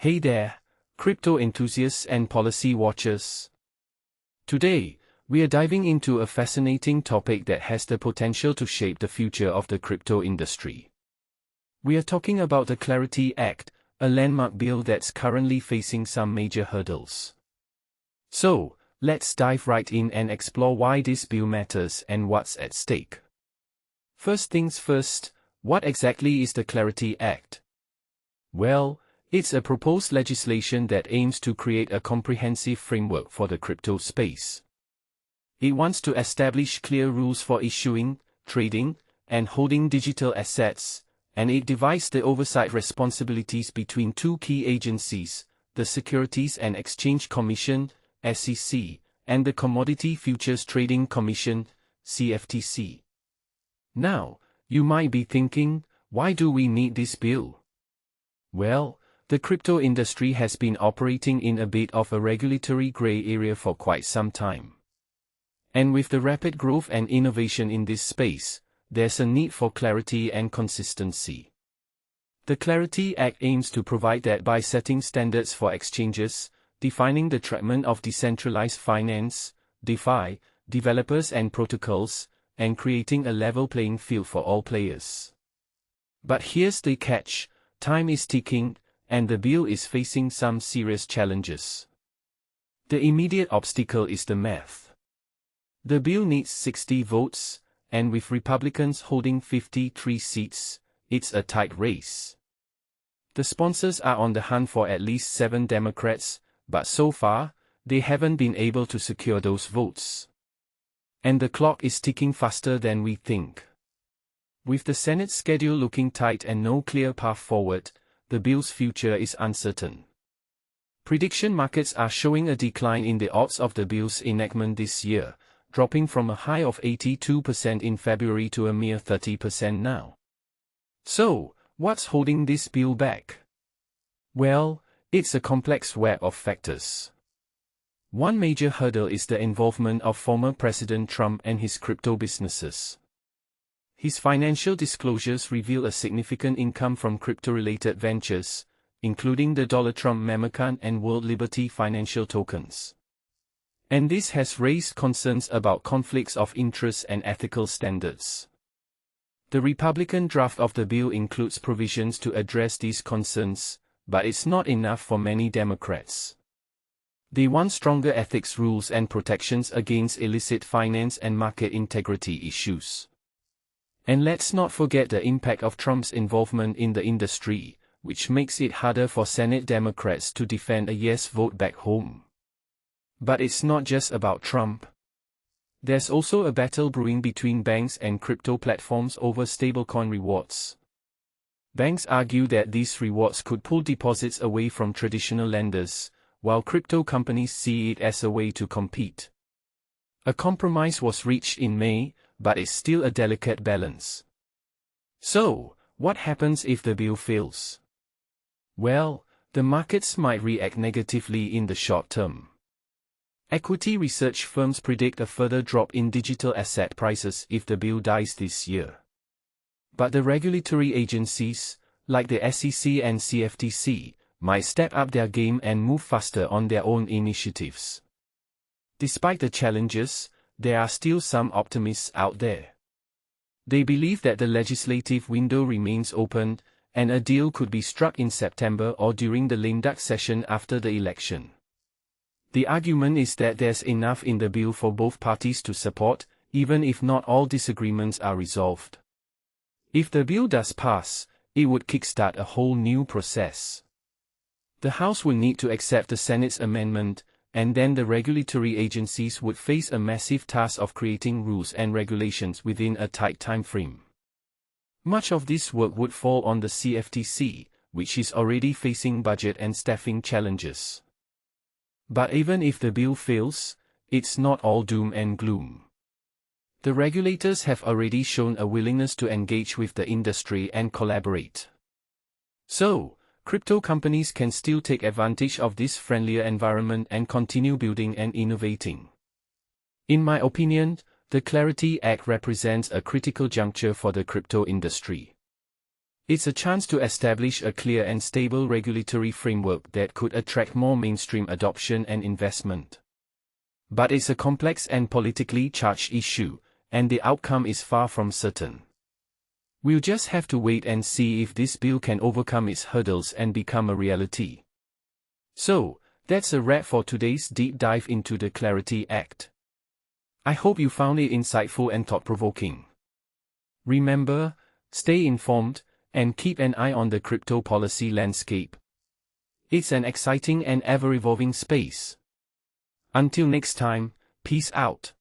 Hey there, crypto enthusiasts and policy watchers. Today, we are diving into a fascinating topic that has the potential to shape the future of the crypto industry. We are talking about the Clarity Act, a landmark bill that's currently facing some major hurdles. So, let's dive right in and explore why this bill matters and what's at stake. First things first, what exactly is the Clarity Act? Well, it's a proposed legislation that aims to create a comprehensive framework for the crypto space. It wants to establish clear rules for issuing, trading, and holding digital assets, and it divides the oversight responsibilities between two key agencies, the Securities and Exchange Commission, SEC, and the Commodity Futures Trading Commission, CFTC. Now, you might be thinking, why do we need this bill? Well, the crypto industry has been operating in a bit of a regulatory gray area for quite some time. And with the rapid growth and innovation in this space, there's a need for clarity and consistency. The Clarity Act aims to provide that by setting standards for exchanges, defining the treatment of decentralized finance, DeFi, developers and protocols, and creating a level playing field for all players. But here's the catch: time is ticking, and the bill is facing some serious challenges. The immediate obstacle is the math. The bill needs 60 votes, and with Republicans holding 53 seats, it's a tight race. The sponsors are on the hunt for at least 7 Democrats, but so far, they haven't been able to secure those votes. And the clock is ticking faster than we think. With the Senate schedule looking tight and no clear path forward, the bill's future is uncertain. Prediction markets are showing a decline in the odds of the bill's enactment this year, dropping from a high of 82% in February to a mere 30% now. So, what's holding this bill back? Well, it's a complex web of factors. One major hurdle is the involvement of former President Trump and his crypto businesses. His financial disclosures reveal a significant income from crypto-related ventures, including the Trump meme account and World Liberty financial tokens. And this has raised concerns about conflicts of interest and ethical standards. The Republican draft of the bill includes provisions to address these concerns, but it's not enough for many Democrats. They want stronger ethics rules and protections against illicit finance and market integrity issues. And let's not forget the impact of Trump's involvement in the industry, which makes it harder for Senate Democrats to defend a yes vote back home. But it's not just about Trump. There's also a battle brewing between banks and crypto platforms over stablecoin rewards. Banks argue that these rewards could pull deposits away from traditional lenders, while crypto companies see it as a way to compete. A compromise was reached in May, but it's still a delicate balance. So, what happens if the bill fails? Well, the markets might react negatively in the short term. Equity research firms predict a further drop in digital asset prices if the bill dies this year. But the regulatory agencies, like the SEC and CFTC, might step up their game and move faster on their own initiatives. Despite the challenges, there are still some optimists out there. They believe that the legislative window remains open, and a deal could be struck in September or during the lame duck session after the election. The argument is that there's enough in the bill for both parties to support, even if not all disagreements are resolved. If the bill does pass, it would kickstart a whole new process. The House will need to accept the Senate's amendment, and then the regulatory agencies would face a massive task of creating rules and regulations within a tight time frame. Much of this work would fall on the CFTC, which is already facing budget and staffing challenges. But even if the bill fails, it's not all doom and gloom. The regulators have already shown a willingness to engage with the industry and collaborate. So, crypto companies can still take advantage of this friendlier environment and continue building and innovating. In my opinion, the Clarity Act represents a critical juncture for the crypto industry. It's a chance to establish a clear and stable regulatory framework that could attract more mainstream adoption and investment. But it's a complex and politically charged issue, and the outcome is far from certain. We'll just have to wait and see if this bill can overcome its hurdles and become a reality. So, that's a wrap for today's deep dive into the Clarity Act. I hope you found it insightful and thought-provoking. Remember, stay informed, and keep an eye on the crypto policy landscape. It's an exciting and ever-evolving space. Until next time, peace out.